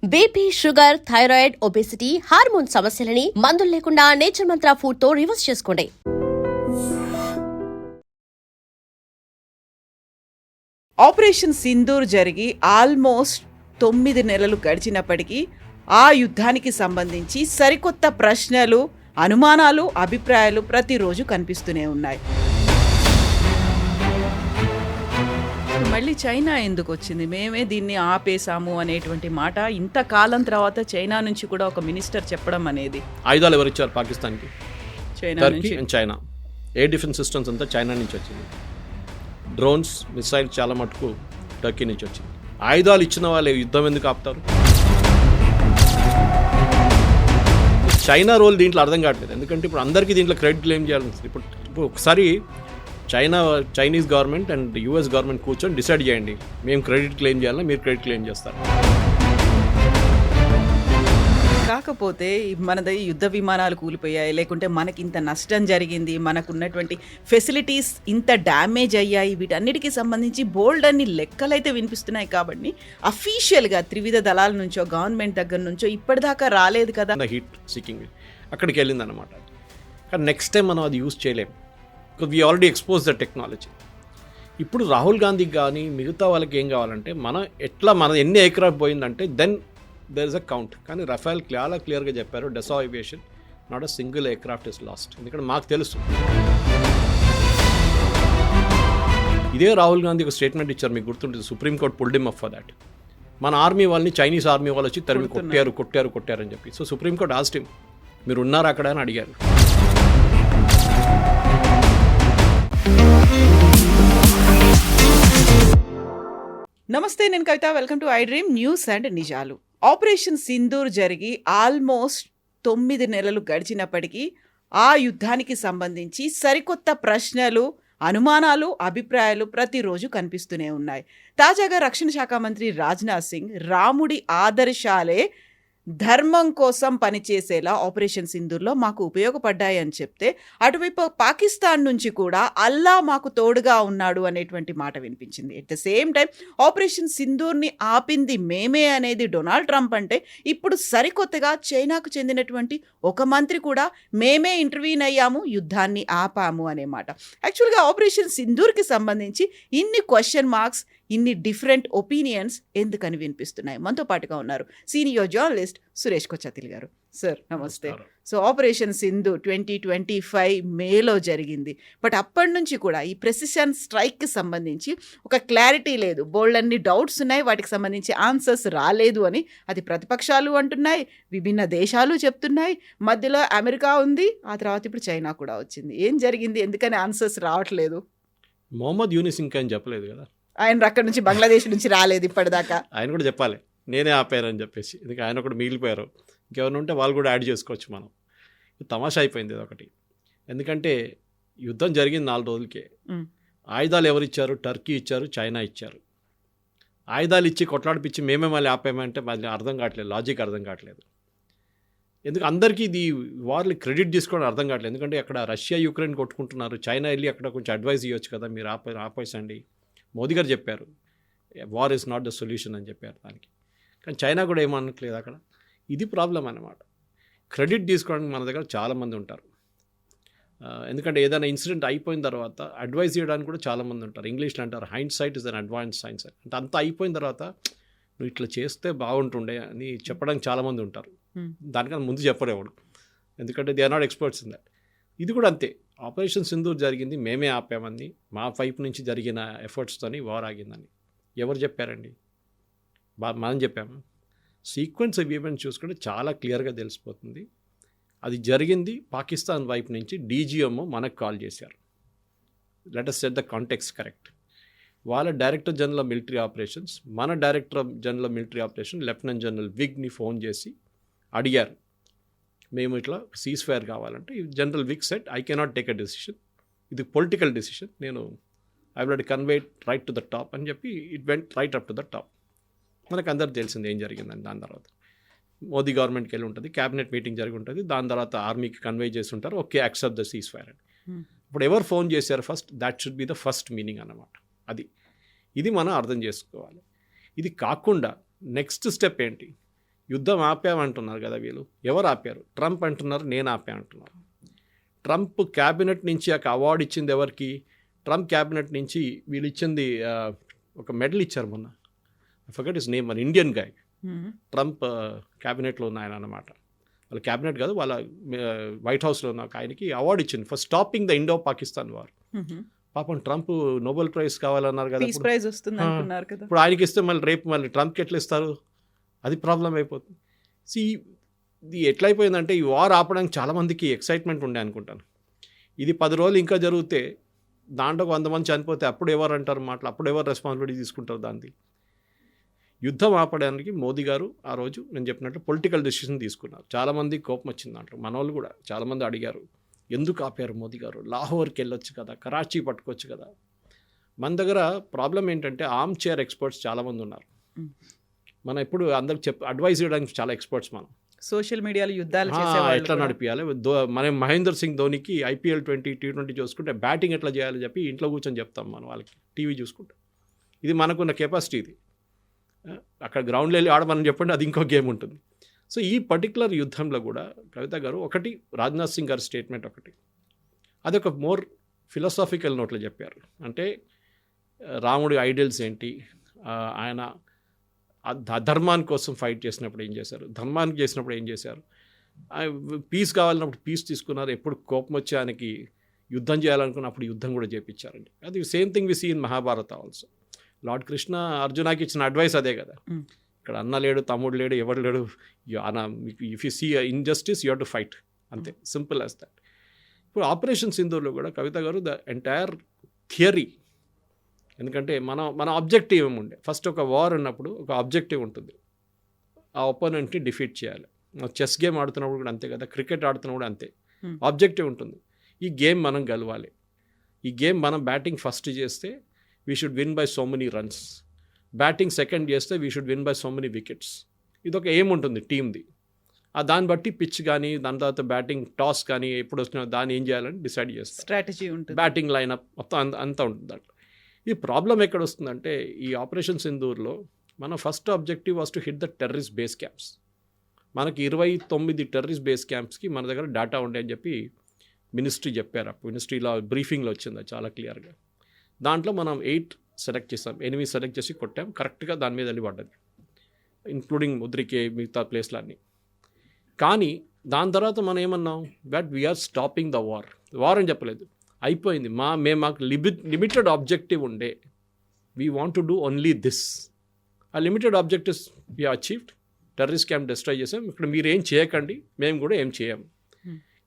BP, sugar, thyroid, obesity, hormone సమస్యలని మందులు లేకుండా నేచర్ మంత్ర ఫుడ్ తో రివర్స్ చేసుకోండి. ఆపరేషన్ సింధూర్ జరిగి ఆల్మోస్ట్ 9 నెలలు గడిచినప్పటికీ ఆ యుద్ధానికి సంబంధించి సరికొత్త ప్రశ్నలు, అనుమానాలు, అభిప్రాయాలు ప్రతిరోజు కనిపిస్తూనే ఉన్నాయి. మళ్ళీ చైనా ఎందుకు వచ్చింది, మేమే దీన్ని ఆపేశాము అనేటువంటి మాట ఇంతకాలం తర్వాత చైనా నుంచి కూడా ఒక మినిస్టర్ చెప్పడం అనేది. ఆయుధాలు ఎవరు ఇచ్చారు పాకిస్తాన్కి? చైనా టర్కీ నుంచి. And China. Air defence systems అంతా చైనా నుంచి వచ్చింది. డ్రోన్స్, మిసైల్ చాలా మటుకు టర్కీ నుంచి వచ్చింది. ఆయుధాలు ఇచ్చిన వాళ్ళు యుద్ధం ఎందుకు ఆపుతారు? చైనా రోల్ దీంట్లో అర్థం కావట్లేదు. ఎందుకంటే ఇప్పుడు అందరికీ దీంట్లో క్రెడిట్ క్లెయిమ్ చేయాల్సి వస్తుంది. ఇప్పుడు ఒకసారి Chinese government and US government కూర్చొని డిసైడ్ చేయండి, మేము క్రెడిట్ క్లెయిమ్ చేయాలా, మీరు క్రెడిట్ క్లెయిమ్ చేస్తారు. కాకపోతే మనది యుద్ధ విమానాలు కూలిపోయాయి, లేకుంటే మనకి ఇంత నష్టం జరిగింది, మనకున్నటువంటి ఫెసిలిటీస్ ఇంత డ్యామేజ్ అయ్యాయి, వీటన్నిటికీ సంబంధించి బోల్డ్ అన్ని లెక్కలైతే వినిపిస్తున్నాయి. కాబట్టి అఫీషియల్గా త్రివిధ దళాల నుంచో గవర్నమెంట్ దగ్గర నుంచో ఇప్పటిదాకా రాలేదు కదా. హీట్ సీకింగ్ అక్కడికి వెళ్ళిందనమాట. కానీ నెక్స్ట్ టైం మనం అది యూజ్ చేయలేము, because we already expose the technology. ఇప్పుడు రాహుల్ గాంధీకి కానీ మిగతా వాళ్ళకి ఏం కావాలంటే మన ఎన్ని ఎయిర్క్రాఫ్ట్ పోయిందంటే then there is a count. కానీ రఫేల్ చాలా క్లియర్గా చెప్పారు, Dassault aviation not a single aircraft is lost. ఎందుకంటే మాకు తెలుసు. ఇదే రాహుల్ గాంధీ ఒక స్టేట్మెంట్ ఇచ్చారు, మీకు గుర్తుంటుంది, supreme court pulled him up for that. మన ఆర్మీ వాళ్ళని చైనీస్ ఆర్మీ వాళ్ళు వచ్చి తరిమి కొట్టారు అని చెప్పి. సో సుప్రీంకోర్టు ఆస్క్డ్ హిమ్, మీరు ఉన్నారా అక్కడ అని అడిగారు. నమస్తే, నేను Kavitha. Welcome to I dream news and నిజాలు. ఆపరేషన్ సింధూర్ జరిగి ఆల్మోస్ట్ 9 నెలలు గడిచినప్పటికీ ఆ యుద్ధానికి సంబంధించి సరికొత్త ప్రశ్నలు, అనుమానాలు, అభిప్రాయాలు ప్రతిరోజు కనిపిస్తూనే ఉన్నాయి. తాజాగా రక్షణ శాఖ మంత్రి రాజ్నాథ్ సింగ్ రాముడి ఆదర్శాలే ధర్మం కోసం పనిచేసేలా ఆపరేషన్ సింధూర్లో మాకు ఉపయోగపడ్డాయి అని చెప్తే, అటువైపు పాకిస్తాన్ నుంచి కూడా అల్లా మాకు తోడుగా ఉన్నాడు అనేటువంటి మాట వినిపించింది. At the same time operation సింధూర్ని ఆపింది మేమే అనేది డొనాల్డ్ ట్రంప్ అంటే, ఇప్పుడు సరికొత్తగా చైనాకు చెందినటువంటి ఒక మంత్రి కూడా మేమే ఇంటర్వ్యూన్ అయ్యాము, యుద్ధాన్ని ఆపాము అనే మాట. యాక్చువల్గా ఆపరేషన్ సింధూర్కి సంబంధించి ఇన్ని క్వశ్చన్ మార్క్స్, ఇన్ని డిఫరెంట్ ఒపీనియన్స్ ఎందుకని వినిపిస్తున్నాయి? మనతో పాటుగా ఉన్నారు సీనియర్ జర్నలిస్ట్ సురేష్ కొచ్చతిల్ గారు. సార్ నమస్తే. సో ఆపరేషన్ సింధు 2025 మేలో జరిగింది. బట్ అప్పటి నుంచి కూడా ఈ ప్రెసిషన్ స్ట్రైక్కి సంబంధించి ఒక క్లారిటీ లేదు, బోల్డ్ అన్ని డౌట్స్ ఉన్నాయి, వాటికి సంబంధించి ఆన్సర్స్ రాలేదు అని అది ప్రతిపక్షాలు అంటున్నాయి, విభిన్న దేశాలు చెప్తున్నాయి, మధ్యలో అమెరికా ఉంది, ఆ తర్వాత ఇప్పుడు చైనా కూడా వచ్చింది. ఏం జరిగింది, ఎందుకని ఆన్సర్స్ రావట్లేదు? మొహమ్మద్ యూనిస్ ఇంకా అని చెప్పలేదు కదా, ఆయన అక్కడి నుంచి బంగ్లాదేశ్ నుంచి రాలేదు ఇప్పటిదాకా. ఆయన కూడా చెప్పాలి నేనే ఆపారని చెప్పేసి. ఎందుకంటే ఆయన ఒకటి మిగిలిపోయారు, ఇంకెవరైనా ఉంటే వాళ్ళు కూడా యాడ్ చేసుకోవచ్చు. మనం తమాషా అయిపోయింది ఇది ఒకటి. ఎందుకంటే యుద్ధం జరిగింది 4 రోజులకే. ఆయుధాలు ఎవరు ఇచ్చారు? టర్కీ ఇచ్చారు, చైనా ఇచ్చారు. ఆయుధాలు ఇచ్చి కొట్లాడిపించి మేమే మళ్ళీ ఆపామంటే మళ్ళీ అర్థం కావట్లేదు, లాజిక్ అర్థం కావట్లేదు. ఎందుకు అందరికీ ఇది వార్లు క్రెడిట్ తీసుకోవడం అర్థం కావట్లేదు. ఎందుకంటే అక్కడ రష్యా యుక్రెయిన్ కొట్టుకుంటున్నారు, చైనా వెళ్ళి అక్కడ కొంచెం అడ్వైస్ ఇవ్వచ్చు కదా, మీరు ఆపేసండి. మోదీ గారు చెప్పారు war is not the solution అని చెప్పారు దానికి. కానీ చైనా కూడా ఏమనట్లేదు అక్కడ. ఇది ప్రాబ్లం అన్నమాట. క్రెడిట్ తీసుకోవడానికి మన దగ్గర చాలామంది ఉంటారు. ఎందుకంటే ఏదైనా ఇన్సిడెంట్ అయిపోయిన తర్వాత అడ్వైస్ చేయడానికి కూడా చాలామంది ఉంటారు. ఇంగ్లీష్లో అంటారు hindsight is an advance science. అంటే అంతా అయిపోయిన తర్వాత నువ్వు ఇట్లా చేస్తే బాగుంటుండే అని చెప్పడానికి చాలామంది ఉంటారు. దానికన్నా ముందు చెప్పరేవాడు, ఎందుకంటే they are not experts in that. ఇది కూడా అంతే. ఆపరేషన్ సింధూర్ జరిగింది మేమే ఆపామని, మా వైపు నుంచి జరిగిన ఎఫర్ట్స్తోని వార్ ఆగిందని ఎవరు చెప్పారండి? మనం చెప్పాము. సీక్వెన్స్ ఆఫ్ ఈవెంట్స్ చూసుకుంటే చాలా క్లియర్గా తెలిసిపోతుంది. అది జరిగింది పాకిస్తాన్ వైపు నుంచి. డీజీఎంఓ మనకు కాల్ చేశారు, let us set the context correct. వాళ్ళ director general of military operations, మన director general of military operation lieutenant general విగ్ని ఫోన్ చేసి అడిగారు, మేము ఇట్లా సీజ్ ఫైర్ కావాలంటే. జనరల్ విగ్ said I cannot take a decision, ఇది పొలిటికల్ డెసిషన్, నేను I will convey right to the top అని చెప్పి it went right up to the top. మనకు అందరికి తెలిసింది ఏం జరిగిందని. దాని తర్వాత మోదీ గవర్నమెంట్కి వెళ్ళి ఉంటుంది, క్యాబినెట్ మీటింగ్ జరిగి ఉంటుంది, దాని తర్వాత ఆర్మీకి కన్వే చేసి ఉంటారు, okay accept the cease fire అని. ఇప్పుడు ఎవరు ఫోన్ చేశారు first, that should be the first meaning అన్నమాట. ఇది మనం అర్థం చేసుకోవాలి. ఇది కాకుండా నెక్స్ట్ స్టెప్ ఏంటి? యుద్ధం ఆపామంటున్నారు కదా వీళ్ళు. ఎవరు ఆపారు? ట్రంప్ అంటున్నారు, నేను ఆపా అంటున్నారు. ట్రంప్ క్యాబినెట్ నుంచి ఒక అవార్డు ఇచ్చింది ఎవరికి? ట్రంప్ క్యాబినెట్ నుంచి వీళ్ళు ఇచ్చింది ఒక మెడల్ ఇచ్చారు మొన్న. ఫర్గెట్ హిస్ నేమ్, మన ఇండియన్ గాయ్. ట్రంప్ క్యాబినెట్లో ఉన్న ఆయన అనమాట. వాళ్ళ క్యాబినెట్ కాదు, వాళ్ళ వైట్ హౌస్లో ఉన్న ఒక ఆయనకి అవార్డు ఇచ్చింది for stopping the Indo Pakistan war. పాపం ట్రంప్ నోబెల్ ప్రైజ్ కావాలన్నారు కదా, ప్రైజ్ వస్తుంది అనుకున్నారు కదా. ఇప్పుడు ఆయనకి ఇస్తే మళ్ళీ ట్రంప్కి ఎట్లా ఇస్తారు? అది ప్రాబ్లం అయిపోతుంది. ఇది ఎట్లయిపోయిందంటే ఈ వార్ ఆపడానికి చాలామందికి ఎక్సైట్మెంట్ ఉండే అనుకుంటాను. ఇది 10 రోజులు ఇంకా జరిగితే దాంట్లో 100 మంది చనిపోతే అప్పుడు ఎవరు అంటారు మాటలు? అప్పుడు ఎవరు రెస్పాన్సిబిలిటీ తీసుకుంటారు దాన్ని? యుద్ధం ఆపడానికి మోదీ గారు ఆ రోజు నేను చెప్పినట్టు పొలిటికల్ డెసిషన్ తీసుకున్నారు. చాలామంది కోపం వచ్చింది దాంట్లో. మన వాళ్ళు కూడా చాలామంది అడిగారు, ఎందుకు ఆపారు మోదీ గారు? లాహోర్కి వెళ్ళొచ్చు కదా, కరాచీ పట్టుకోవచ్చు కదా. మన దగ్గర ప్రాబ్లం ఏంటంటే ఆర్మ్ చైర్ ఎక్స్పర్ట్స్ చాలామంది ఉన్నారు. మనం ఎప్పుడు అందరికి అడ్వైజ్ చేయడానికి చాలా ఎక్స్పర్ట్స్. మనం సోషల్ మీడియాలో యుద్ధాలు ఎట్లా నడిపించాలి, మనం మహేందర్ సింగ్ ధోనికి IPL 20, T20 చూసుకుంటే బ్యాటింగ్ ఎట్లా చేయాలని చెప్పి ఇంట్లో కూర్చొని చెప్తాం మనం వాళ్ళకి, టీవీ చూసుకుంటే. ఇది మనకున్న కెపాసిటీ. ఇది అక్కడ గ్రౌండ్లో వెళ్ళి ఆడమని చెప్పండి, అది ఇంకో గేమ్ ఉంటుంది. సో ఈ పర్టికులర్ యుద్ధంలో కూడా కవిత గారు ఒకటి, రాజ్నాథ్ సింగ్ గారి స్టేట్మెంట్ ఒకటి, అదొక మోర్ ఫిలాసాఫికల్ నోట్లో చెప్పారు. అంటే రాముడి ఐడియల్స్ ఏంటి, ఆయన ధర్మాని కోసం ఫైట్ చేసినప్పుడు ఏం చేశారు, ధర్మానికి చేసినప్పుడు ఏం చేశారు, పీస్ కావాలన్నప్పుడు పీస్ తీసుకున్నారు, ఎప్పుడు కోపం వచ్చి ఆయనకి యుద్ధం చేయాలనుకున్నప్పుడు యుద్ధం కూడా చేయించారండి. అది same thing we see in Mahabharata also. Lord Krishna అర్జునాకి ఇచ్చిన అడ్వైస్ అదే కదా. ఇక్కడ అన్న లేడు, తమ్ముడు లేడు, ఎవరు లేడు, if you see injustice you have to fight, అంతే, సింపుల్ యాజ్ దట్. ఇప్పుడు ఆపరేషన్ సింధూర్లో కూడా కవిత గారు ద ఎంటైర్ థియరీ, ఎందుకంటే మన ఆబ్జెక్టివ్ ఏముండే, ఫస్ట్ ఒక వార్ ఉన్నప్పుడు ఒక ఆబ్జెక్టివ్ ఉంటుంది, ఆ ఒపోనెంట్ని డిఫీట్ చేయాలి. చెస్ గేమ్ ఆడుతున్నప్పుడు కూడా అంతే కదా, క్రికెట్ ఆడుతున్నప్పుడు కూడా అంతే, ఆబ్జెక్టివ్ ఉంటుంది. ఈ గేమ్ మనం గెలవాలి, ఈ గేమ్ మనం బ్యాటింగ్ ఫస్ట్ చేస్తే we should win by so many runs, batting second చేస్తే we should win by so many wickets. ఇదొక ఏం ఉంటుంది టీమ్ది. దాన్ని బట్టి పిచ్ కానీ దాని తర్వాత బ్యాటింగ్ టాస్ కానీ ఎప్పుడు వచ్చినా దాన్ని ఏం చేయాలని డిసైడ్ చేస్తారు, స్ట్రాటజీ ఉంటుంది, బ్యాటింగ్ లైనప్ మొత్తం అంతా ఉంటుంది దాంట్లో. ఈ ప్రాబ్లం ఎక్కడ వస్తుందంటే ఈ ఆపరేషన్ సింధూర్లో మన first objective was to hit the terrorist base camps. మనకి 29 టెర్రరిస్ట్ బేస్ క్యాంప్స్కి మన దగ్గర డేటా ఉండే అని చెప్పి మినిస్ట్రీ చెప్పారు. మినిస్ట్రీలో బ్రీఫింగ్లో వచ్చింది చాలా క్లియర్గా. దాంట్లో మనం 8 సెలెక్ట్ చేసాం, 8 సెలెక్ట్ చేసి కొట్టాం, కరెక్ట్గా దాని మీద వెళ్ళి పడ్డది, ఇంక్లూడింగ్ ముద్రికే మిగతా ప్లేస్లన్నీ. కానీ దాని తర్వాత మనం ఏమన్నాం, that we are stopping the war అని చెప్పలేదు, అయిపోయింది. మాకు లిమిటెడ్ ఆబ్జెక్టివ్ ఉండే, we want to do only this. ఆ limited objectives we achieved. Terrorist camp destroy చేసాం, ఇక్కడ మీరు ఏం చేయకండి, మేము కూడా ఏం చేయం.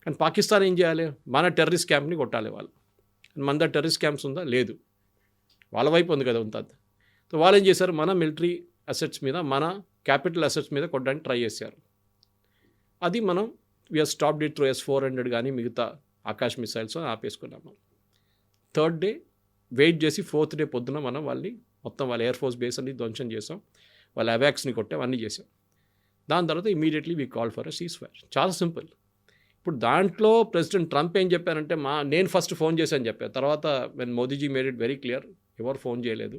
కానీ పాకిస్తాన్ ఏం చేయాలి, మన టెర్రరిస్ట్ క్యాంప్ని కొట్టాలి వాళ్ళు. మన దగ్గర టెర్రరిస్ట్ క్యాంప్స్ ఉందా? లేదు, వాళ్ళ వైపు ఉంది కదా ఉంటుంది. సో వాళ్ళు ఏం చేశారు, మన మిలిటరీ అసెట్స్ మీద, మన క్యాపిటల్ అసెట్స్ మీద కొట్టడానికి ట్రై చేశారు. అది మనం we are stopped it through S-400 కానీ మిగతా ఆకాశ్ మిసైల్స్ ఆపేసుకున్నాం. మనం 3rd డే వెయిట్ చేసి 4th డే పొద్దున మనం వాళ్ళని మొత్తం వాళ్ళ ఎయిర్ ఫోర్స్ బేస్ అన్ని ధ్వంసం చేసాం, వాళ్ళ అవాక్స్ని కొట్టాం, అన్నీ చేసాం. దాని తర్వాత immediately we call for a cease fire. చాలా సింపుల్. ఇప్పుడు దాంట్లో ప్రెసిడెంట్ ట్రంప్ ఏం చెప్పారంటే, నేను ఫస్ట్ ఫోన్ చేశాను చెప్పారు. తర్వాత when Modiji made it very clear, ఎవరు ఫోన్ చేయలేదు,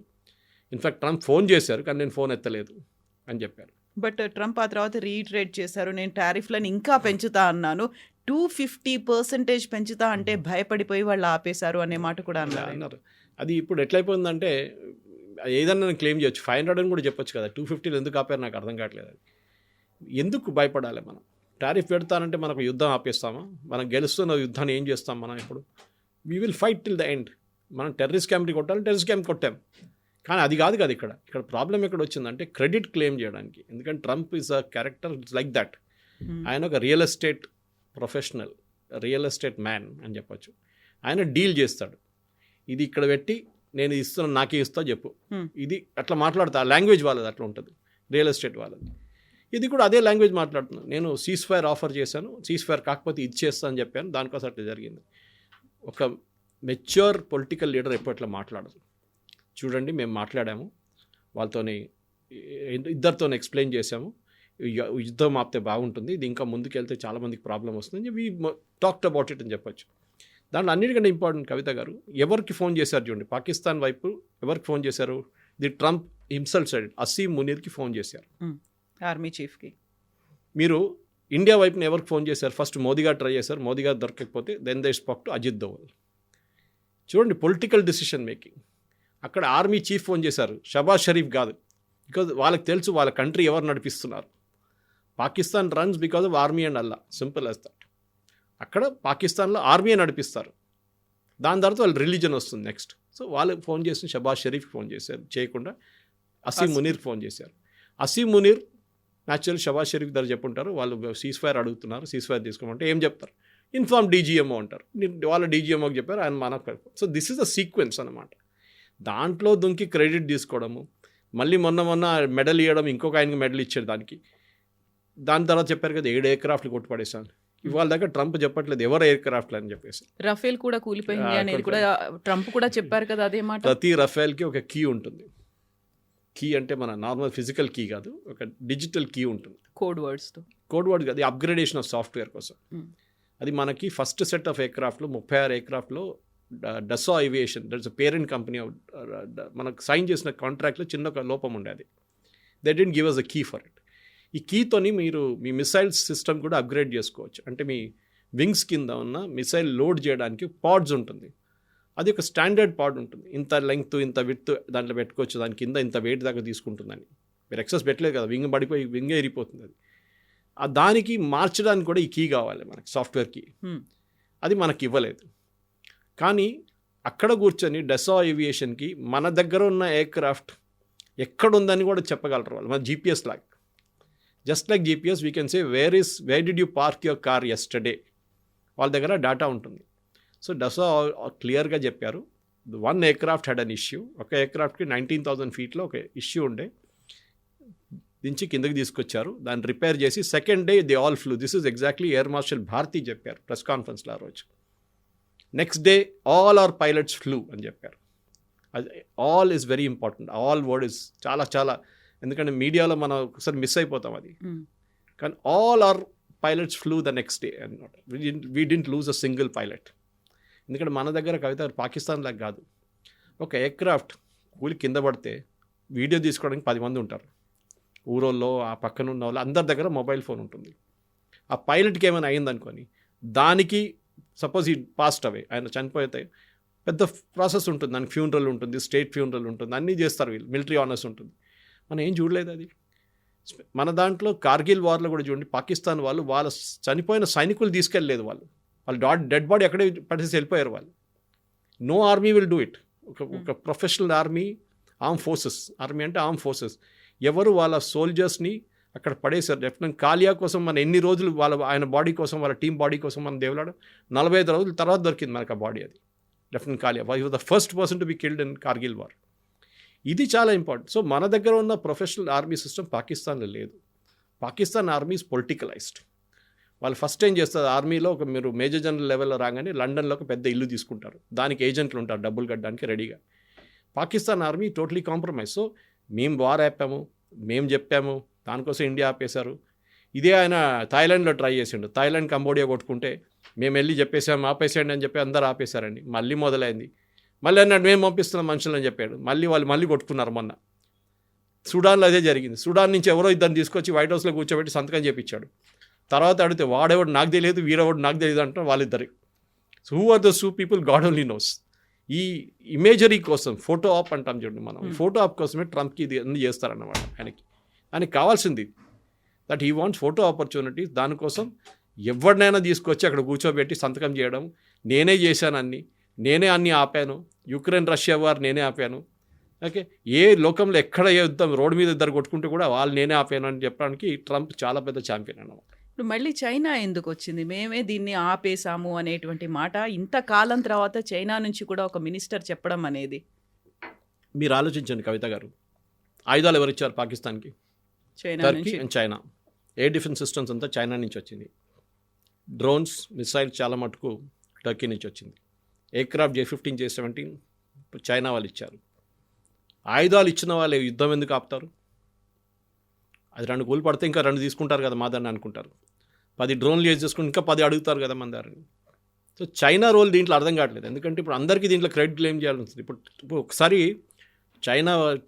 ఇన్ఫ్యాక్ట్ ట్రంప్ ఫోన్ చేశారు కానీ నేను ఫోన్ ఎత్తలేదు అని చెప్పారు. బట్ ట్రంప్ ఆ తర్వాత రీట్రేట్ చేశారు, నేను టారిఫ్లను ఇంకా పెంచుతా అన్నాను, 250% పెంచుతా అంటే భయపడిపోయి వాళ్ళు ఆపేశారు అనే మాట కూడా అన్నారు. అది ఇప్పుడు ఎట్లయిపోయిందంటే ఏదన్నా నేను క్లెయిమ్ చేయొచ్చు, 500 అని కూడా చెప్పొచ్చు కదా, 250 ఎందుకు ఆపారు నాకు అర్థం కావట్లేదు. అది ఎందుకు భయపడాలి? మనం టారిఫ్ పెడతానంటే మనకు యుద్ధం ఆపేస్తామా? మనం గెలుస్తున్న యుద్ధాన్ని ఏం చేస్తాం మనం? ఇప్పుడు we will fight till the end. మనం టెర్రరిస్ట్ క్యాంప్ని కొట్టాలి, టెర్రరిస్ట్ క్యాంప్ కొట్టాం. కానీ అది కాదు కదా ఇక్కడ ప్రాబ్లం ఎక్కడ వచ్చిందంటే క్రెడిట్ క్లెయిమ్ చేయడానికి. ఎందుకంటే Trump is a character like that. ఆయన ఒక real estate professional, real estate man అని చెప్పొచ్చు. ఆయన డీల్ చేస్తాడు, ఇది ఇక్కడ పెట్టి నేను ఇస్తున్నాను, నాకే ఇస్తా చెప్పు, ఇది అట్లా మాట్లాడతా. లాంగ్వేజ్ వాళ్ళది అట్లా ఉంటుంది, రియల్ ఎస్టేట్ వాళ్ళది. ఇది కూడా అదే లాంగ్వేజ్ మాట్లాడుతున్నాను. నేను సీజ్ ఫైర్ ఆఫర్ చేశాను, సీజ్ ఫైర్ కాకపోతే ఇది చేస్తా అని చెప్పాను, దానికోసం అట్లా జరిగింది. ఒక మెచ్యూర్ పొలిటికల్ లీడర్ ఎప్పుడు అట్లా మాట్లాడదు. చూడండి, మేము మాట్లాడాము వాళ్ళతోని, ఇద్దరితో ఎక్స్ప్లెయిన్ చేసాము, యుద్ధం ఆపితే బాగుంటుంది, ఇది ఇంకా ముందుకెళ్తే చాలామందికి ప్రాబ్లం వస్తుంది, వీ టాక్డ్ అబౌట్ ఇట్ అని చెప్పొచ్చు. దాంట్లో అన్నిటికంటే ఇంపార్టెంట్ కవిత గారు ఎవరికి ఫోన్ చేశారు చూడండి, పాకిస్తాన్ వైపు ఎవరికి ఫోన్ చేశారు? The Trump himself side Asim మునీర్కి ఫోన్ చేశారు, ఆర్మీ చీఫ్కి. మీరు ఇండియా వైపున ఎవరికి ఫోన్ చేశారు? ఫస్ట్ మోదీ గారు ట్రై చేశారు, మోదీ గారు దొరకకపోతే then they spoke to Ajit Doval. చూడండి పొలిటికల్ డిసిషన్ మేకింగ్. అక్కడ ఆర్మీ చీఫ్ ఫోన్ చేశారు, షబాజ్ షరీఫ్ కాదు. బికాజ్ వాళ్ళకి తెలుసు వాళ్ళ కంట్రీ ఎవరు నడిపిస్తున్నారు. Pakistan runs because of army and Allah, simple as that. అక్కడ పాకిస్తాన్లో ఆర్మీ నడిపిస్తారు, దాని తర్వాత వాళ్ళ రిలీజన్ వస్తుంది నెక్స్ట్. సో వాళ్ళు ఫోన్ చేసి షబాజ్ షరీఫ్కి ఫోన్ చేశారు, చేయకుండా అసీం మునీర్కి ఫోన్ చేశారు. అసీం మునీర్ న్యాచురల్ షబాజ్ షరీఫ్ దగ్గర చెప్పుంటారు, వాళ్ళు సీజ్ ఫైర్ అడుగుతున్నారు, సీజ్ ఫైర్ తీసుకోమంటే ఏం చెప్తారు? ఇన్ఫార్మ్ డీజీఎంఓ అంటారు. వాళ్ళ డీజీఎంఓకి చెప్పారు, ఆయన మనకు. So this is a sequence అనమాట. దాంట్లో దుంకి క్రెడిట్ తీసుకోవడము, మళ్ళీ మొన్న మెడల్ ఇవ్వడం, ఇంకొక ఆయనకి మెడల్ ఇచ్చాడు దానికి. దాని తర్వాత చెప్పారు కదా 7 ఎయిర్క్రాఫ్ట్లు కొట్టుపడేసాను. ఇవాళ దగ్గర ట్రంప్ చెప్పట్లేదు ఎవరు ఎయిర్క్రాఫ్ట్లు అని చెప్పేసి. రఫేల్ కూడా కూలిపోయింది అనేది కూడా ట్రంప్ కూడా చెప్పారు కదా అదే మాట. ప్రతి రఫేల్కి ఒక కీ ఉంటుంది. కీ అంటే మన నార్మల్ ఫిజికల్ కీ కాదు, ఒక డిజిటల్ కీ ఉంటుంది. కోడ్ వర్డ్ కాదు, అప్గ్రేడేషన్ ఆఫ్ సాఫ్ట్వేర్ కోసం. అది మనకి ఫస్ట్ సెట్ ఆఫ్ ఎయిర్క్రాఫ్ట్లు 36 ఎయిర్క్రాఫ్ట్లో Dassault aviation, that's a parent company, మనకు సైన్ చేసిన కాంట్రాక్ట్లో చిన్న ఒక లోపం ఉండేది. They didn't give us a key for it. ఈ కీతోని మీరు మీ మిసైల్స్ సిస్టమ్ కూడా అప్గ్రేడ్ చేసుకోవచ్చు. అంటే మీ వింగ్స్ కింద ఉన్న మిసైల్ లోడ్ చేయడానికి పాడ్స్ ఉంటుంది. అది ఒక స్టాండర్డ్ పాడ్ ఉంటుంది, ఇంత లెంగ్త్ ఇంత విడ్త్ దాంట్లో పెట్టుకోవచ్చు, దాని కింద ఇంత వెయిట్ దాకా తీసుకుంటుందని. మీరు ఎక్సెస్ పెట్టలేదు కదా, వింగ్ పడిపోయి వింగే ఎరిగిపోతుంది. అది దానికి మార్చడానికి కూడా ఈ కీ కావాలి మనకి, సాఫ్ట్వేర్ కీ. అది మనకి ఇవ్వలేదు. కానీ అక్కడ కూర్చొని డసా ఏవియేషన్కి మన దగ్గర ఉన్న ఎయిర్క్రాఫ్ట్ ఎక్కడుందని కూడా చెప్పగలరు వాళ్ళు. మన జీపీఎస్ లాగా, just like GPS we can say where did you park your car yesterday. వాళ్ళ దగ్గర డేటా ఉంటుంది. సో డసా క్లియర్గా చెప్పారు, 1 ఎయిర్క్రాఫ్ట్ హ్యాడ్ అన్ ఇష్యూ. ఒక ఎయిర్క్రాఫ్ట్కి 19,000 ఫీట్లో ఒక ఇష్యూ ఉండే, దించి కిందకి తీసుకొచ్చారు, దాన్ని రిపేర్ చేసి second day they all flew. This is exactly air marshal Bharti చెప్పారు ప్రెస్ కాన్ఫరెన్స్లో ఆ రోజు. Next day all our pilots flew అని చెప్పారు. అది all is very important. All word is చాలా, ఎందుకంటే మీడియాలో మనం ఒకసారి మిస్ అయిపోతాం అది. కానీ all our pilots flew the next day అన్నమాట. We didn't lose a single pilot. ఎందుకంటే మన దగ్గర కవిత పాకిస్తాన్ లాగా కాదు. ఒక ఎయిర్క్రాఫ్ట్ కూలి కింద పడితే వీడియో తీసుకోవడానికి 10 మంది ఉంటారు. ఊరోళ్ళు, ఆ పక్కన ఉన్న వాళ్ళు అందరి దగ్గర మొబైల్ ఫోన్ ఉంటుంది. ఆ పైలట్కి ఏమైనా అయిందనుకొని దానికి సపోజ్ ఈ పాస్ట్ అవే, ఆయన చనిపోతే పెద్ద ప్రాసెస్ ఉంటుంది, దానికి ఫ్యూనరల్ ఉంటుంది, స్టేట్ ఫ్యూనరల్ ఉంటుంది, అన్నీ చేస్తారు వీళ్ళు, మిలిటరీ ఆనర్స్ ఉంటుంది. మనం ఏం చూడలేదు అది. మన దాంట్లో కార్గిల్ వార్లో కూడా చూడండి, పాకిస్తాన్ వాళ్ళు వాళ్ళ చనిపోయిన సైనికులు తీసుకెళ్ళలేదు, వాళ్ళు డెడ్ బాడీ అక్కడే పడేసి వెళ్ళిపోయారు వాళ్ళు. No army will do it. ఒక ప్రొఫెషనల్ ఆర్మీ ఫోర్సెస్, ఆర్మీ అంటే ఫోర్సెస్, ఎవరు వాళ్ళ సోల్జర్స్ని అక్కడ పడేశారు. లెఫ్టినెంట్ కాలియా కోసం మన ఎన్ని రోజులు ఆయన బాడీ కోసం, వాళ్ళ టీం బాడీ కోసం మనం దేవులాడు 45 రోజుల తర్వాత దొరికింది మనకు ఆ బాడీ. అది lieutenant Kalia was the first person to be killed in Kargil war. ఇది చాలా ఇంపార్టెంట్. సో మన దగ్గర ఉన్న ప్రొఫెషనల్ ఆర్మీ సిస్టమ్ పాకిస్తాన్లో లేదు. Pakistan army is politicized. వాళ్ళు ఫస్ట్ ఏం చేస్తారు, ఆర్మీలో ఒక మీరు మేజర్ జనరల్ లెవెల్లో రాగానే లండన్లో ఒక పెద్ద ఇల్లు తీసుకుంటారు, దానికి ఏజెంట్లు ఉంటారు డబ్బులు కట్టడానికి రెడీగా. Pakistan army totally compromise. So మేము వార్ ఆపాము, మేము చెప్పాము, దానికోసం ఇండియా ఆపేశారు. ఇదే ఆయన థాయిలాండ్లో ట్రై చేసిండు, థాయిలాండ్ కంబోడియా కొట్టుకుంటే మేము వెళ్ళి చెప్పేసాము ఆపేసేయండి అని చెప్పి అందరూ ఆపేశారండి. మళ్ళీ మొదలైంది, మళ్ళీ అన్నాడు మేము పంపిస్తున్నాం మనుషులని చెప్పాడు, వాళ్ళు మళ్ళీ కొట్టుకున్నారు. మొన్న సుడాన్లో అదే జరిగింది. సుడాన్ నుంచి ఎవరో ఇద్దరిని తీసుకొచ్చి వైట్ హౌస్లో కూర్చోబెట్టి సంతకం చేయించాడు. తర్వాత అడిగితే వాడెవడు నాకు తెలియదు, వీడెవడు నాకు తెలియదు అంటారు వాళ్ళిద్దరు. So who are those 2 people, God only knows. ఈ ఇమేజరీ కోసం, ఫోటో ఆప్ అంటాం చూడండి మనం, ఫోటో ఆప్ కోసమే ట్రంప్కి ఇది అన్ని చేస్తారన్నమాట. ఆయనకి కావాల్సింది that he wants photo opportunities. దానికోసం ఎవరినైనా తీసుకొచ్చి అక్కడ కూర్చోబెట్టి సంతకం చేయడం, నేనే చేశాను నేనే అన్నీ ఆపాను, యుక్రెయిన్ రష్యా వార్ నేనే ఆపాను. ఓకే, ఏ లోకంలో ఎక్కడ యుద్ధం రోడ్డు మీద ఇద్దరు కొట్టుకుంటే కూడా వాళ్ళు నేనే ఆపాను అని చెప్పడానికి ట్రంప్ చాలా పెద్ద ఛాంపియన్ అన్నమాట. ఇప్పుడు మళ్ళీ చైనా ఎందుకు వచ్చింది, మేమే దీన్ని ఆపేసాము అనేటువంటి మాట ఇంతకాలం తర్వాత చైనా నుంచి కూడా ఒక మినిస్టర్ చెప్పడం అనేది? మీరు ఆలోచించండి కవిత గారు, ఆయుధాలు ఎవరు ఇచ్చారు పాకిస్తాన్కి? Turkey and China. Air defence systems అంతా చైనా నుంచి వచ్చింది. డ్రోన్స్, మిసైల్స్ చాలా మటుకు టర్కీ నుంచి వచ్చింది. ఎయిర్క్రాఫ్ట్ J-15, J-17 చైనా వాళ్ళు ఇచ్చారు. ఆయుధాలు ఇచ్చిన వాళ్ళు యుద్ధం ఎందుకు ఆపుతారు? అది 2 కూలి పడితే ఇంకా 2 తీసుకుంటారు కదా మాదాన్ని అనుకుంటారు. 10 డ్రోన్లు యూజ్ చేసుకుని ఇంకా 10 అడుగుతారు కదా మన దారిని. సో చైనా రోల్ దీంట్లో అర్థం కావట్లేదు. ఎందుకంటే ఇప్పుడు అందరికీ దీంట్లో క్రెడిట్ క్లెయిమ్ చేయాల్సి ఉంటుంది. ఇప్పుడు ఒకసారి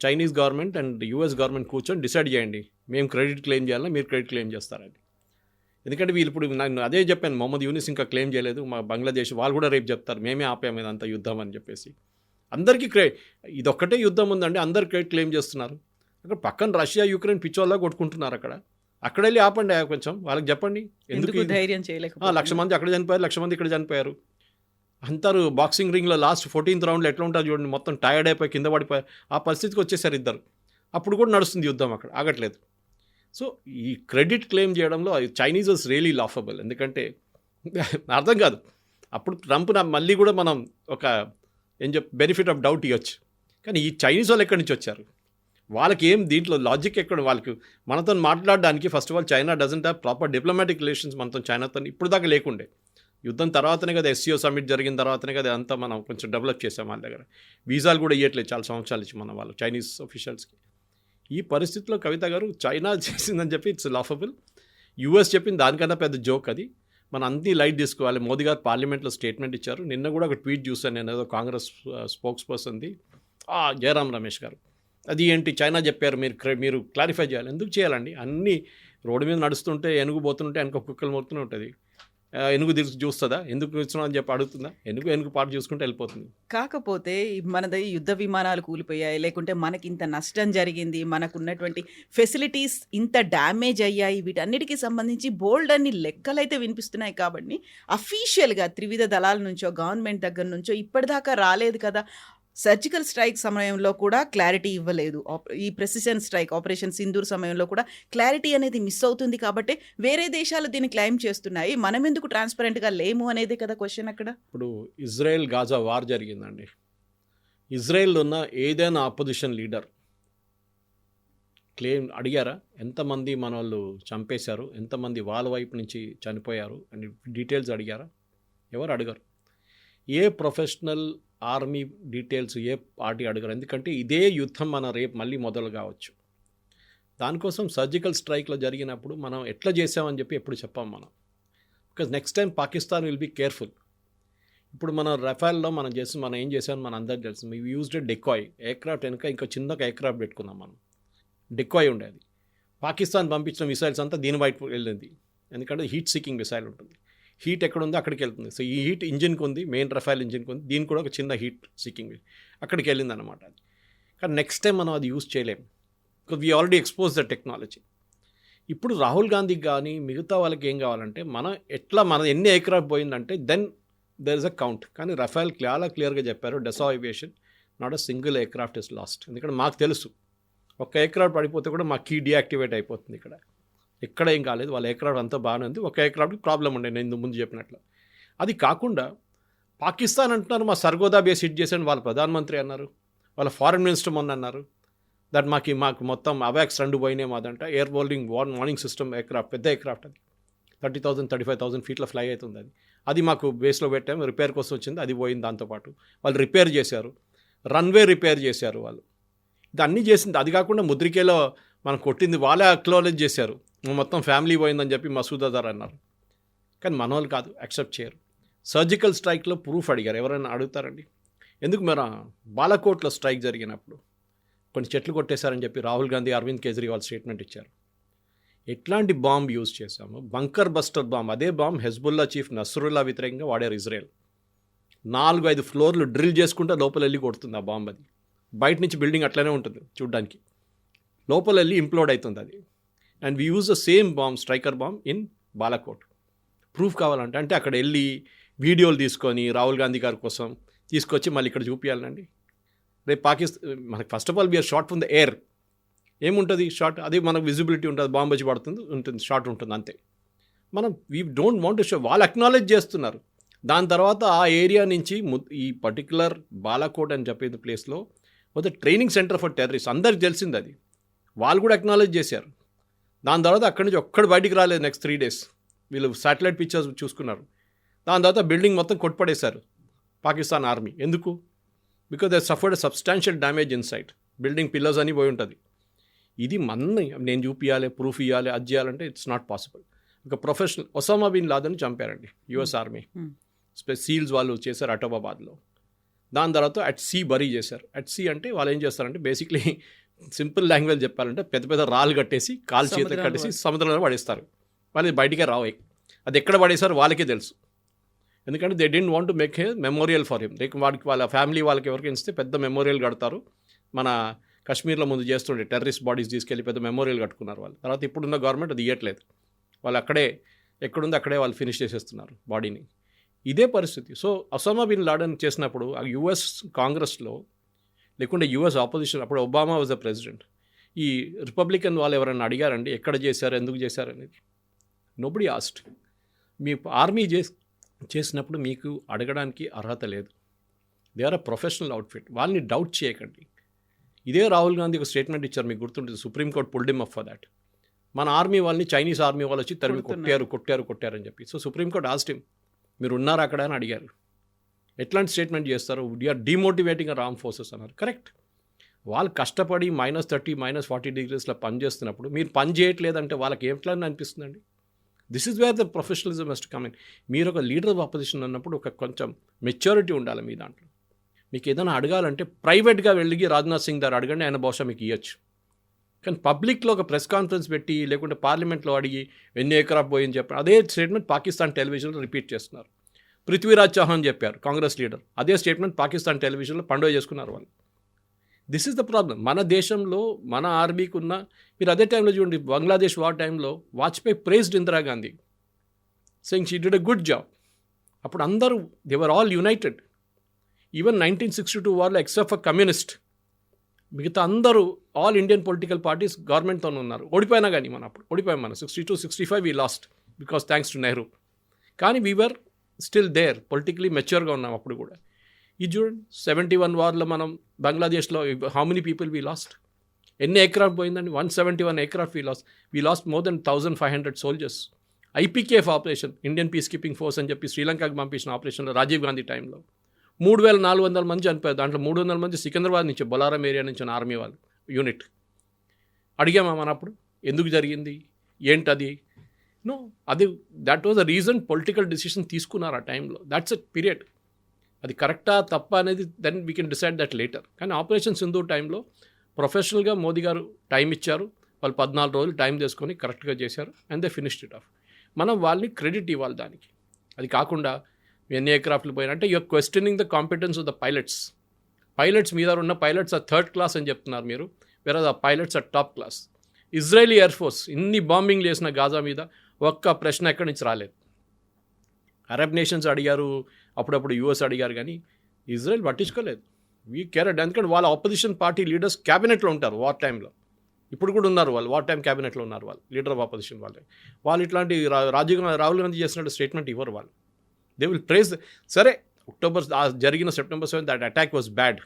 Chinese government and US government కూర్చొని డిసైడ్ చేయండి, మేము క్రెడిట్ క్లెయిమ్ చేయాలా, మీరు క్రెడిట్ క్లెయిమ్ చేస్తారని. ఎందుకంటే వీళ్ళు ఇప్పుడు నేను అదే చెప్పాను, మొహమ్మద్ యూనిస్ ఇంకా క్లెయిమ్ చేయలేదు, మా బంగ్లాదేశ్ వాళ్ళు కూడా రేపు చెప్తారు మేమే ఆపాము ఇదంతా యుద్ధం అని చెప్పేసి. అందరికీ ఇదొక్కటే యుద్ధం ఉందండి, అందరు క్లెయిమ్ చేస్తున్నారు. అక్కడ పక్కన రష్యా యుక్రెయిన్ పిచ్చోళ్ళ కొట్టుకుంటున్నారు. అక్కడ వెళ్ళి ఆపండి కొంచెం, వాళ్ళకి చెప్పండి ఎందుకు ధైర్యం చేయలేక. 1,00,000 మంది అక్కడ చనిపోయారు, 1,00,000 మంది ఇక్కడ చనిపోయారు అంటారు. బాక్సింగ్ రింగ్లో లాస్ట్ 14th రౌండ్లో ఎట్లా ఉంటారు చూడండి, మొత్తం టైర్డ్ అయిపోయి కింద పడిపోయారు, ఆ పరిస్థితికి వచ్చేసారు ఇద్దరు. అప్పుడు కూడా నడుస్తుంది యుద్ధం, అక్కడ ఆగట్లేదు. సో ఈ క్రెడిట్ క్లెయిమ్ చేయడంలో చైనీస్ ఇస్ రియలీ లాఫబుల్. ఎందుకంటే అర్థం కాదు. అప్పుడు ట్రంప్ మళ్ళీ కూడా మనం ఒక బెనిఫిట్ ఆఫ్ డౌట్ ఇవ్వచ్చు, కానీ ఈ చైనీస్ వాళ్ళు ఎక్కడి నుంచి వచ్చారు, వాళ్ళకి ఏం దీంట్లో లాజిక్ ఎక్కడ, వాళ్ళకి మనతో మాట్లాడడానికి first of all China doesn't have proper diplomatic relations మనతో, చైనాతో ఇప్పుడు దాకా లేకుండే. యుద్ధం తర్వాతనే కదా SCO సమ్మిట్ జరిగిన తర్వాతనే కదా అంతా మనం కొంచెం డెవలప్ చేసాం. వాళ్ళ దగ్గర వీసాలు కూడా ఇవ్వట్లేదు చాలా సంవత్సరాలు ఇచ్చి మన వాళ్ళు చైనీస్ ఆఫీషియల్స్కి. ఈ పరిస్థితిలో కవిత గారు చైనా చేసిందని చెప్పి ఇట్స్ లాఫబుల్, US చెప్పింది దానికన్నా పెద్ద జోక్ అది. మనం అన్ని లైట్ తీసుకోవాలి. మోదీ గారు పార్లమెంట్లో స్టేట్మెంట్ ఇచ్చారు. నిన్న కూడా ఒక ట్వీట్ చూసాను నేను, ఏదో కాంగ్రెస్ స్పోక్స్ పర్సన్ది జయరాం రమేష్ గారు. అది ఏంటి చైనా చెప్పారు, మీరు క్లారిఫై చేయాలి. ఎందుకు చేయాలండి? అన్నీ రోడ్డు మీద నడుస్తుంటే ఏనుగు పోతుంటే వెనక కుక్కలు మొత్తునే ఉంటుంది, ఏనుగు చూస్తుందా, ఎందుకు చూస్తున్నావు అని చెప్పి అడుగుతుందా? ఏనుగు పాటు చూసుకుంటే వెళ్ళిపోతుంది. కాకపోతే మనది యుద్ధ విమానాలు కూలిపోయాయి, లేకుంటే మనకి ఇంత నష్టం జరిగింది, మనకు ఉన్నటువంటి ఫెసిలిటీస్ ఇంత డ్యామేజ్ అయ్యాయి, వీటన్నిటికీ సంబంధించి బోల్డ్ అన్ని లెక్కలు అయితే వినిపిస్తున్నాయి. కాబట్టి అఫీషియల్గా త్రివిధ దళాల నుంచో గవర్నమెంట్ దగ్గర నుంచో ఇప్పటిదాకా రాలేదు కదా. సర్జికల్ స్ట్రైక్ సమయంలో కూడా క్లారిటీ ఇవ్వలేదు, ఈ ప్రెసిషన్ స్ట్రైక్ ఆపరేషన్ సింధూర్ సమయంలో కూడా క్లారిటీ అనేది మిస్ అవుతుంది. కాబట్టి వేరే దేశాలు దీన్ని క్లెయిమ్ చేస్తున్నాయి, మనం ఎందుకు ట్రాన్స్పరెంట్గా లేము అనేది కదా క్వశ్చన్ అక్కడ. ఇప్పుడు ఇజ్రాయెల్ గాజా వార్ జరిగిందండి. ఇజ్రాయెల్లో ఉన్న ఏదైనా ఆపోజిషన్ లీడర్ క్లెయిమ్ అడిగారా ఎంతమంది మన వాళ్ళు చంపేశారు, ఎంతమంది వాళ్ళ వైపు నుంచి చనిపోయారు అని డీటెయిల్స్ అడిగారా? ఎవరు అడగరు. A professional army details A party అడగరు. ఎందుకంటే ఇదే యుద్ధం మన రేపు మళ్ళీ మొదలు కావచ్చు. దానికోసం సర్జికల్ స్ట్రైక్లో జరిగినప్పుడు మనం ఎట్లా చేసామని చెప్పి ఎప్పుడు చెప్పాం మనం, because next time Pakistan will be careful. ఇప్పుడు మన రఫాల్లో మనం ఏం చేసామని మన అందరికీ తెలుసు. వీ యూజ్డ్ డెకాయ్ ఎయిర్క్రాఫ్ట్ వెనుక ఇంకో చిన్న ఎయిర్క్రాఫ్ట్ పెట్టుకున్నాం మనం, డెకాయ్ ఉండేది. పాకిస్తాన్ పంపించిన మిసైల్స్ అంతా దీని వైపు వెళ్ళింది, ఎందుకంటే హీట్ సీకింగ్ మిసైల్ ఉంటుంది. హీట్ ఎక్కడుందో అక్కడికి వెళ్తుంది. సో ఈ హీట్ ఇంజిన్కి ఉంది, మెయిన్ రఫాల్ ఇంజిన్కి ఉంది, దీనికి కూడా ఒక చిన్న హీట్ సీకింగ్ అక్కడికి వెళ్ళింది అనమాట. అది కానీ నెక్స్ట్ టైం మనం అది యూజ్ చేయలేము, because we already expose the technology. ఇప్పుడు రాహుల్ గాంధీకి కానీ మిగతా వాళ్ళకి ఏం కావాలంటే మన ఎన్ని ఎయిర్క్రాఫ్ట్ పోయిందంటే then there is a count. కానీ రఫాల్ చాలా క్లియర్గా చెప్పారు, Dassault aviation not a single aircraft is lost. ఎందుకంటే మాకు తెలుసు ఒక ఎయిర్క్రాఫ్ట్ పడిపోతే కూడా మా కీ డియాక్టివేట్ అయిపోతుంది. ఎక్కడ ఏం కాలేదు, వాళ్ళ ఎయిర్క్రాఫ్ట్ అంతా బాగానే ఉంది, ఒక ఎయిర్క్రాఫ్ట్కి ప్రాబ్లం ఉండే నేను ముందు చెప్పినట్లు. అది కాకుండా పాకిస్తాన్ అంటున్నారు మా సర్గోదా బేస్ హిట్ చేశాను, వాళ్ళ ప్రధానమంత్రి అన్నారు, వాళ్ళ ఫారెన్ మినిస్టర్ మొన్న అన్నారు దట్ మాకు మొత్తం అవాక్స్ 2 పోయినాయి మాదంట. ఎయిర్ బోల్డింగ్ వార్నింగ్ సిస్టమ్ ఎయిర్క్రాఫ్ట్, పెద్ద ఎయిర్క్రాఫ్ట్ అది 30,000 35,000 ఫీట్ల ఫ్లై అవుతుంది. అది మాకు బేస్లో పెట్టాము, రిపేర్ కోసం వచ్చింది, అది పోయింది. దాంతోపాటు వాళ్ళు రిపేర్ చేశారు, రన్వే రిపేర్ చేశారు వాళ్ళు. ఇది అన్నీ చేసింది. అది కాకుండా ముద్రికేలో మనం కొట్టింది వాళ్ళే అక్నాలెడ్జ్ చేశారు, మొత్తం ఫ్యామిలీ పోయిందని చెప్పి మసూద్ అజార్ అన్నారు. కానీ మన వాళ్ళు కాదు, యాక్సెప్ట్ చేయరు. సర్జికల్ స్ట్రైక్లో ప్రూఫ్ అడిగారు, ఎవరైనా అడుగుతారండి? ఎందుకు మరి బాలాకోట్లో స్ట్రైక్ జరిగినప్పుడు కొన్ని చెట్లు కొట్టేశారని చెప్పి రాహుల్ గాంధీ, అరవింద్ కేజ్రీవాల్ స్టేట్మెంట్ ఇచ్చారు. ఎట్లాంటి బాంబ్ యూజ్ చేశాము? Bunker buster bomb. అదే బాంబ్ హెజ్బుల్లా చీఫ్ నస్రుల్లా వ్యతిరేకంగా వాడారు ఇజ్రాయెల్. 4-5 ఫ్లోర్లు డ్రిల్ చేసుకుంటే లోపల వెళ్ళి కొడుతుంది ఆ బాంబ్. అది బయట నుంచి బిల్డింగ్ అట్లనే ఉంటుంది చూడ్డానికి, లోపల వెళ్ళి ఇంప్లోడ్ అవుతుంది అది. And we use the same bomb, striker bomb in Balakot. Proof కావాలంటే అంటే అక్కడ వెళ్ళి వీడియోలు తీసుకొని రాహుల్ గాంధీ గారి కోసం తీసుకొచ్చి మళ్ళీ ఇక్కడ చూపించాలండి. రేపు మనకి first of all we're shot from the air. ఏముంటుంది షాట్? అది మనకు విజిబిలిటీ ఉంటుంది, బాంబ్ వచ్చి ఉంటుంది, షాట్ ఉంటుంది అంతే. మనం we don't want to show. వాళ్ళు అక్నాలెడ్జ్ చేస్తున్నారు. దాని తర్వాత ఆ ఏరియా నుంచి ఈ పర్టికులర్ బాలాకోట్ అని చెప్పే ప్లేస్లో ఒక ట్రైనింగ్ సెంటర్ ఫర్ టెర్రరిస్ట్, అందరికి తెలిసింది అది, వాళ్ళు కూడా అక్నాలెడ్జ్ చేశారు. దాని తర్వాత అక్కడి నుంచి ఒక్కడు బయటికి రాలేదు. నెక్స్ట్ 3 days వీళ్ళు శాటిలైట్ పిక్చర్స్ చూసుకున్నారు. దాని తర్వాత బిల్డింగ్ మొత్తం కొట్టుపడేశారు పాకిస్తాన్ ఆర్మీ. ఎందుకు? Because they suffered substantial damage inside. Building pillars అని పోయి ఉంటుంది. ఇది నేను చూపించాలి, ప్రూఫ్ ఇవ్వాలి, అది చేయాలంటే ఇట్స్ నాట్ పాసిబుల్. ఒక ప్రొఫెషనల్ ఒసామా బిన్ లాదెన్ చంపారండి US ఆర్మీ. సీల్స్ వాళ్ళు చేశారు అటోబాబాద్లో. దాని తర్వాత అట్ సీ బరీ చేశారు. అట్ సీ అంటే వాళ్ళు ఏం చేస్తారంటే బేసిక్లీ సింపుల్ లాంగ్వేజ్ చెప్పాలంటే పెద్ద పెద్ద రాళ్ళు కట్టేసి కాలు చేతులు కట్టేసి సముద్రంలో పడేస్తారు. వాళ్ళది బయటికే రావు. అది ఎక్కడ పడేసారో వాళ్ళకే తెలుసు. ఎందుకంటే they don't want to make a memorial for him. Like వాడికి వాళ్ళ ఫ్యామిలీ వాళ్ళకి ఎవరికి ఇస్తే పెద్ద మెమోరియల్ కడతారు. మన కాశ్మీర్లో ముందు చేస్తుండే టెర్రరిస్ట్ బాడీస్ తీసుకెళ్ళి పెద్ద మెమోరియల్ కట్టుకున్నారు వాళ్ళు. తర్వాత ఇప్పుడున్న గవర్నమెంట్ అది ఇవ్వట్లేదు. వాళ్ళు అక్కడే ఎక్కడుందో అక్కడే వాళ్ళు ఫినిష్ చేసేస్తున్నారు బాడీని. ఇదే పరిస్థితి. సో ఒసామా బిన్ లాడెన్ చేసినప్పుడు ఆ యుఎస్ కాంగ్రెస్లో లేకుంటే యుఎస్ ఆపోజిషన్, అప్పుడు ఒబామా వాజ్ ద ప్రెసిడెంట్, ఈ రిపబ్లికన్ వాళ్ళు ఎవరైనా అడిగారండి ఎక్కడ చేశారు, ఎందుకు చేశారు అనేది? Nobody asked. మీ ఆర్మీ చేసినప్పుడు మీకు అడగడానికి అర్హత లేదు. They are a professional outfit. వాళ్ళని డౌట్ చేయకండి. ఇదే రాహుల్ గాంధీ ఒక స్టేట్మెంట్ ఇచ్చారు, మీకు గుర్తుంటుంది. Supreme court pulled him up for that. మన ఆర్మీ వాళ్ళని చైనీస్ ఆర్మీ వాళ్ళు వచ్చి తరిమి కొట్టారు అని చెప్పి. సో సుప్రీంకోర్టు ఆస్క్డ్ హిమ్, మీరు ఉన్నారు అక్కడ అని అడిగారు. ఎట్లాంటి స్టేట్మెంట్ చేస్తారు? వీఆర్ డిమోటివేటింగ్ అర్ ఆర్మ్ ఫోర్సెస్ అన్నారు. కరెక్ట్. వాళ్ళు కష్టపడి -30 -40 డిగ్రీస్లో పని చేస్తున్నప్పుడు మీరు పని చేయట్లేదంటే వాళ్ళకి ఎట్లా అనిపిస్తుందండి? This is where the professionalism must come in. మీరు ఒక లీడర్ ఆఫ్ అపోజిషన్ అన్నప్పుడు ఒక కొంచెం మెచ్యూరిటీ ఉండాలి మీ దాంట్లో. మీకు ఏదైనా అడగాలంటే ప్రైవేట్గా వెళ్ళి రాజ్నాథ్ సింగ్ గారు అడగండి, ఆయన బహుశా మీకు ఇవ్వచ్చు. కానీ పబ్లిక్లో ఒక ప్రెస్ కాన్ఫరెన్స్ పెట్టి లేకుంటే పార్లమెంట్లో అడిగి ఎన్ని ఎకరాఫ్ పోయింది చెప్పారు. అదే స్టేట్మెంట్ పాకిస్తాన్ టెలివిజన్లో రిపీట్ చేస్తున్నారు. పృథ్వీరాజ్ చౌహాన్ చెప్పారు, కాంగ్రెస్ లీడర్. అదే స్టేట్మెంట్ పాకిస్తాన్ టెలివిజన్లో పండుగ చేసుకున్నారు వాళ్ళు. This is the problem. మన దేశంలో మన ఆర్మీకి ఉన్న, మీరు అదే టైంలో చూడండి, బంగ్లాదేశ్ వార్ టైంలో Vajpayee praised Indira Gandhi, saying she did a good job. అప్పుడు అందరూ they were all united. Even 1962 వార్లో ఎక్సెప్ట్ ఫర్ కమ్యూనిస్ట్, మిగతా అందరూ ఆల్ ఇండియన్ పొలిటికల్ పార్టీస్ గవర్నమెంట్తో ఉన్నారు. ఓడిపోయినా కానీ అప్పుడు ఓడిపోయాం మనం. 62-65 we lost because thanks to Nehru. కానీ వీఆర్ స్టిల్ దేర్, పొలిటికలీ మెచ్యూర్గా ఉన్నాం అప్పుడు కూడా. ఇది చూడండి, 71 వార్లో మనం బంగ్లాదేశ్లో how many people we lost? ఎన్ని ఎయిర్క్రాఫ్ట్ పోయిందండి? 171 aircraft we last more than 1500 soldiers. IPKF operation, Indian piece keeping force అని చెప్పి శ్రీలంకకు పంపించిన ఆపరేషన్లో రాజీవ్ గాంధీ టైంలో 3400 మంది చనిపోయారు. దాంట్లో 300 మంది సికింద్రాబాద్ నుంచి, బొలారం ఏరియా నుంచి ఆర్మీ వాళ్ళు యూనిట్. అడిగామా మన అప్పుడు ఎందుకు జరిగింది ఏంటది? నో, అది that was the reason. Political decision తీసుకున్నారు ఆ టైంలో. That's a period. అది కరెక్టా తప్ప అనేది then we can decide that later. కానీ ఆపరేషన్ సింధూర్ టైంలో ప్రొఫెషనల్గా మోదీ గారు టైం ఇచ్చారు. వాళ్ళు 14 రోజులు టైం తీసుకొని కరెక్ట్గా చేశారు and they finished it off. మనం వాళ్ళని క్రెడిట్ ఇవ్వాలి దానికి. అది కాకుండా ఎన్ని ఎయిర్క్రాఫ్ట్లు పోయినంటే you are questioning the competence of the pilots మీద ఉన్న పైలట్స్ ఆర్ థర్డ్ క్లాస్ అని చెప్తున్నారు మీరు, వేరే ఆ pilots are top class. Israeli air force ఇన్ని బాంబింగ్ చేసిన గాజా మీద ఒక్క ప్రశ్న ఎక్కడి నుంచి రాలేదు. అరబ్ నేషన్స్ అడిగారు, అప్పుడప్పుడు యూఎస్ అడిగారు, కానీ ఇజ్రాయెల్ పట్టించుకోలేదు. We care. ఎందుకంటే వాళ్ళ ఆపోజిషన్ పార్టీ లీడర్స్ క్యాబినెట్లో ఉంటారు వార్ టైంలో. ఇప్పుడు కూడా ఉన్నారు వాళ్ళు, వార్ టైం క్యాబినెట్లో ఉన్నారు వాళ్ళు, లీడర్ ఆఫ్ ఆపోజిషన్ వాళ్ళు ఇట్లాంటి రాహుల్ గాంధీ చేసినట్టు స్టేట్మెంట్ ఇవ్వరు వాళ్ళు. They will praise. సరే, జరిగిన September 7 that attack was bad,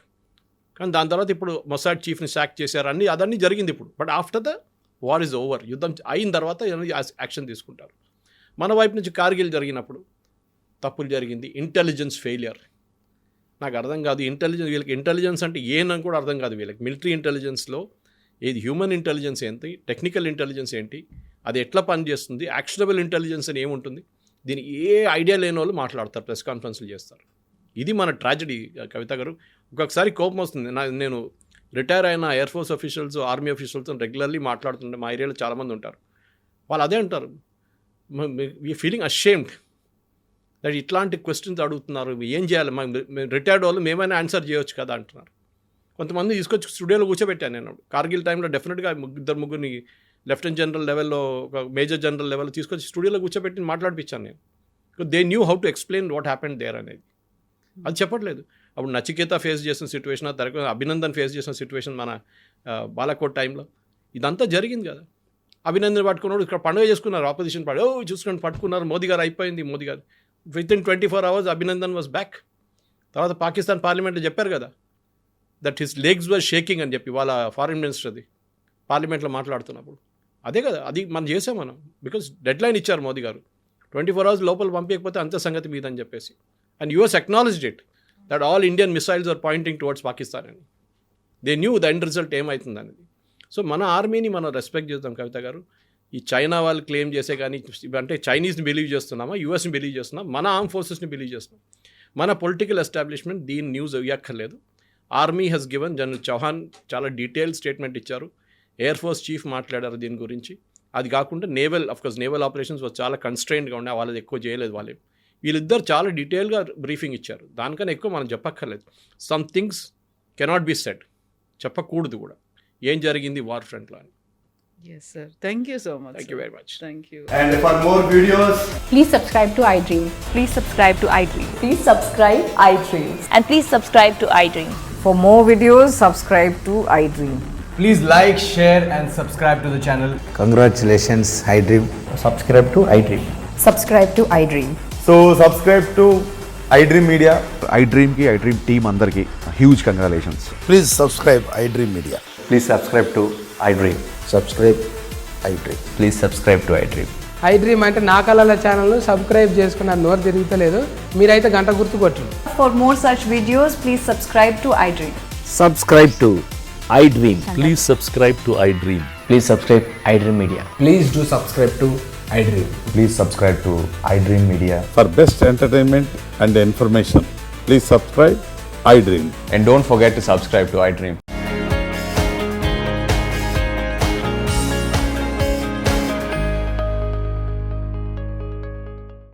కానీ దాని తర్వాత ఇప్పుడు మొసాడ్ చీఫ్ని సాక్ చేశారు, అదన్నీ జరిగింది ఇప్పుడు. But after the war is over, యుద్ధం అయిన తర్వాత యాక్షన్ తీసుకుంటారు. మన వైపు నుంచి కార్గిల్ జరిగినప్పుడు తప్పులు జరిగింది, ఇంటెలిజెన్స్ ఫెయిలియర్. నాకు అర్థం కాదు వీళ్ళకి ఇంటెలిజెన్స్ అంటే ఏందని కూడా అర్థం కాదు వీళ్ళకి. మిలిటరీ ఇంటెలిజెన్స్లో ఏది హ్యూమన్ ఇంటెలిజెన్స్ ఏంటి, టెక్నికల్ ఇంటెలిజెన్స్ ఏంటి, అది ఎట్లా పనిచేస్తుంది, యాక్షనబుల్ ఇంటెలిజెన్స్ అని ఏముంటుంది, దీని ఏ ఐడియా లేని వాళ్ళు మాట్లాడతారు, ప్రెస్ కాన్ఫరెన్స్లు చేస్తారు. ఇది మన ట్రాజడీ కవిత గారు. ఒక్కొక్కసారి కోపం వస్తుంది. నేను రిటైర్ అయిన ఎయిర్ ఫోర్స్ ఆఫీషియల్స్, ఆర్మీ ఆఫీషియల్స్తో రెగ్యులర్లీ మాట్లాడుతుంటే మా ఏరియాలో చాలామంది ఉంటారు. వాళ్ళు అదే అంటారు, వీ ఫీలింగ్ అషేమ్డ్ దట్ ఇట్లాంటి క్వశ్చన్స్ అడుగుతున్నారు, ఏం చేయాలి, మేము రిటైర్డ్ వాళ్ళు మేమైనా ఆన్సర్ చేయవచ్చు కదా అంటున్నారు. కొంతమంది తీసుకొచ్చి స్టూడియోలో కూర్చోబెట్టాను నేను. కార్గిల్ టైంలో డెఫినెట్గా ముగ్గురిని లెఫ్టినెంట్ జనరల్ లెవెల్లో, ఒక మేజర్ జనరల్ లెవెల్లో తీసుకొచ్చి స్టూడియోలో కూర్చోబెట్టి మాట్లాడిపించాను నేను. They knew how to explain what happened there అనేది. అది చెప్పట్లేదు. అప్పుడు నచికేత ఫేస్ చేసిన సిచ్యువేషన్, ఆ తర్వాత అభినందన్ ఫేస్ చేసిన సిచ్యువేషన్ మన బాలాకోట్ టైంలో ఇదంతా జరిగింది కదా. అభినందన్ పట్టుకున్నాడు, ఇక్కడ పండుగ చేసుకున్నారు ఆపోజిషన్ పార్టీ, చూసుకొని పట్టుకున్నారు, మోదీ గారు అయిపోయింది. మోదీ గారు within 24 hours Abhinandan was back. తర్వాత పాకిస్తాన్ పార్లమెంట్లో చెప్పారు కదా that his legs was shaking అని చెప్పి, వాళ్ళ ఫారిన్ మినిస్టర్ది పార్లమెంట్లో మాట్లాడుతున్నప్పుడు. అదే కదా, అది మనం చేసాం మనం. బికాజ్ డెడ్ లైన్ ఇచ్చారు మోదీ గారు, 24 hours లోపల పంపించకపోతే అంత సంగతి మీద అని చెప్పేసి. And US acknowledged it that all Indian missiles are pointing towards Pakistan అని. They knew the end result ఏమవుతుంది అనేది. సో మన ఆర్మీని మనం రెస్పెక్ట్ చేద్దాం కవిత గారు. ఈ చైనా వాళ్ళు క్లెయిమ్ చేసే కానీ, అంటే చైనీస్ని బిలీవ్ చేస్తున్నామా, యూఎస్ని బిలీవ్ చేస్తున్నాం, మన ఆర్మ్ ఫోర్సెస్ని బిలీవ్ చేస్తున్నాం. మన పొలిటికల్ ఎస్టాబ్లిష్మెంట్ దీని న్యూస్ ఇవ్వక్కర్లేదు. Army has given, general Chauhan చాలా డీటెయిల్ స్టేట్మెంట్ ఇచ్చారు, ఎయిర్ ఫోర్స్ చీఫ్ మాట్లాడారు దీని గురించి. అది కాకుండా నేవల్ నేవల్ ఆపరేషన్స్ చాలా కన్స్ట్రైన్డ్గా ఉన్నాయి, వాళ్ళది ఎక్కువ చేయలేదు వాళ్ళు. వీళ్ళిద్దరు చాలా డీటెయిల్గా బ్రీఫింగ్ ఇచ్చారు. దానికన్నా ఎక్కువ మనం చెప్పక్కర్లేదు. Some things cannot be said, చెప్పకూడదు కూడా ఏం జరిగింది వార్ ఫ్రంట్లో అని. Yes, sir. Thank you so much. Thank you very much. Thank you. And for more videos, Please subscribe to iDream. Please subscribe to iDream. Please subscribe iDream. And please subscribe to iDream. For more videos, subscribe to iDream. please like, share and subscribe to the channel. Congratulations, iDream. Subscribe to iDream. Subscribe to iDream. So subscribe to iDream Media. iDream ki iDream team andarki huge congratulations. Please subscribe iDream Media. Please subscribe to iDream. Subscribe iDream. Please subscribe to iDream. iDream అంటే నా కళల ఛానల్ను subscribe చేసుకున్న నోరు తిరుగుతలేదు, మీరైతే గంట గుర్తు కొట్టండి. For more such videos, please subscribe to iDream. Subscribe to iDream. Please subscribe to iDream. Please subscribe iDream Media. Please do subscribe to iDream. Please subscribe to iDream Media. For best entertainment and information, please subscribe iDream. And don't forget to subscribe to iDream.